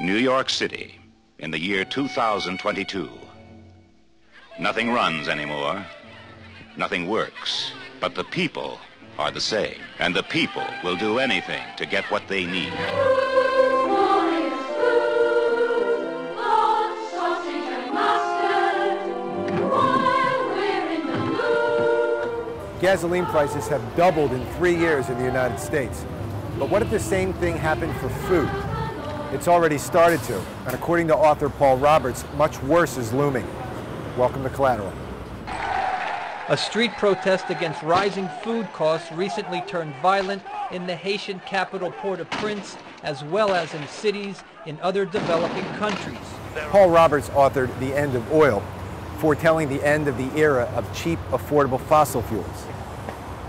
New York City in the year 2022. Nothing runs anymore. Nothing works. But the people are the same. And the people will do anything to get what they need. Gasoline prices have doubled in 3 years in the United States. But what if the same thing happened for food? It's already started to, and according to author Paul Roberts, much worse is looming. Welcome to Collateral. A street protest against rising food costs recently turned violent in the Haitian capital Port-au-Prince, as well as in cities in other developing countries. Paul Roberts authored The End of Oil, foretelling the end of the era of cheap, affordable fossil fuels.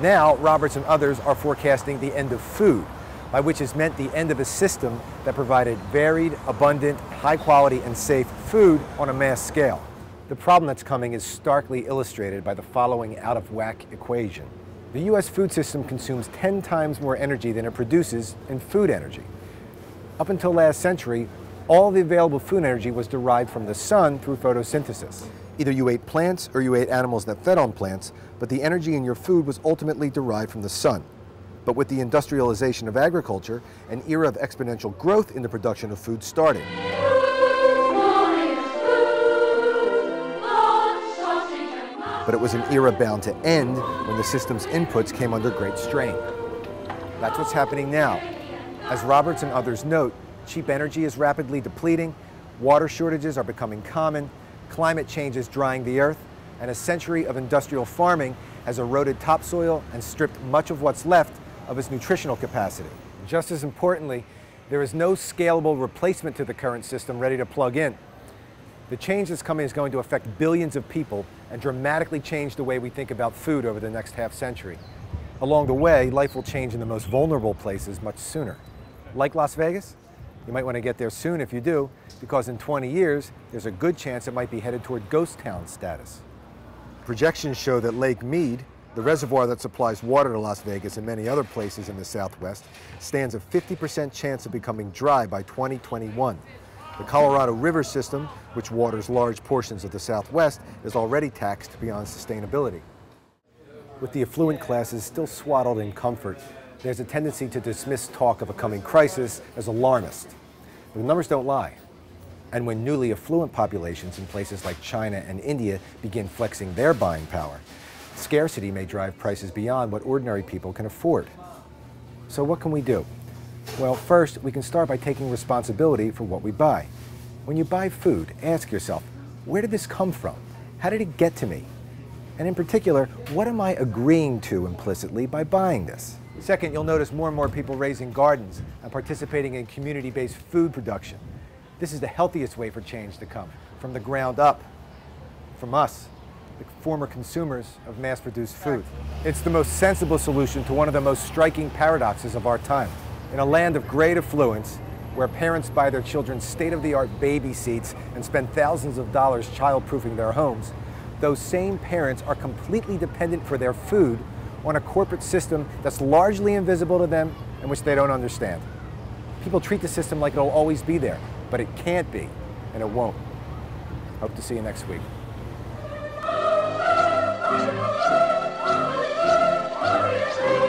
Now, Roberts and others are forecasting the end of food, by which is meant the end of a system that provided varied, abundant, high-quality, and safe food on a mass scale. The problem that's coming is starkly illustrated by the following out-of-whack equation. The U.S. food system consumes 10 times more energy than it produces in food energy. Up until last century, all the available food energy was derived from the sun through photosynthesis. Either you ate plants or you ate animals that fed on plants, but the energy in your food was ultimately derived from the sun. But with the industrialization of agriculture, an era of exponential growth in the production of food started. But it was an era bound to end when the system's inputs came under great strain. That's what's happening now. As Roberts and others note, cheap energy is rapidly depleting, water shortages are becoming common, climate change is drying the earth, and a century of industrial farming has eroded topsoil and stripped much of what's left of its nutritional capacity. Just as importantly, there is no scalable replacement to the current system ready to plug in. The change that's coming is going to affect billions of people and dramatically change the way we think about food over the next half century. Along the way, life will change in the most vulnerable places much sooner. Like Las Vegas? You might want to get there soon if you do, because in 20 years, there's a good chance it might be headed toward ghost town status. Projections show that Lake Mead, the reservoir that supplies water to Las Vegas and many other places in the Southwest, stands a 50% chance of becoming dry by 2021. The Colorado River system, which waters large portions of the Southwest, is already taxed beyond sustainability. With the affluent classes still swaddled in comfort, there's a tendency to dismiss talk of a coming crisis as alarmist. But the numbers don't lie. And when newly affluent populations in places like China and India begin flexing their buying power, scarcity may drive prices beyond what ordinary people can afford. So what can we do? Well, first, we can start by taking responsibility for what we buy. When you buy food, ask yourself, where did this come from? How did it get to me? And in particular, what am I agreeing to implicitly by buying this? Second, you'll notice more and more people raising gardens and participating in community-based food production. This is the healthiest way for change to come, from the ground up, from us, the former consumers of mass-produced food. It's the most sensible solution to one of the most striking paradoxes of our time. In a land of great affluence, where parents buy their children state-of-the-art baby seats and spend thousands of dollars child-proofing their homes, those same parents are completely dependent for their food on a corporate system that's largely invisible to them and which they don't understand. People treat the system like it'll always be there, but it can't be, and it won't. Hope to see you next week. Thank you.